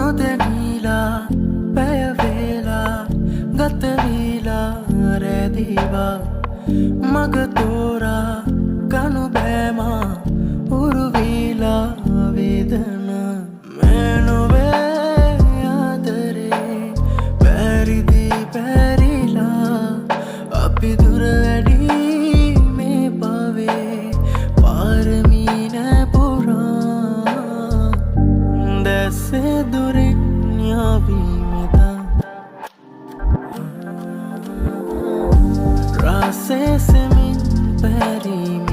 නොදැනීලා පැය වේලා ගත වීලා රැඳීවා මග තෝරා ගනු බෑමා උරු වීලා වේදනා මේ නොවේ ආදරේ පැරිදි පැරිලා අපි දුර වැඩි මේ පවේ පාරමී නැපුරා දැසේ දුරින් යාවීමෙදා රාසේ සෙමින් පැරීම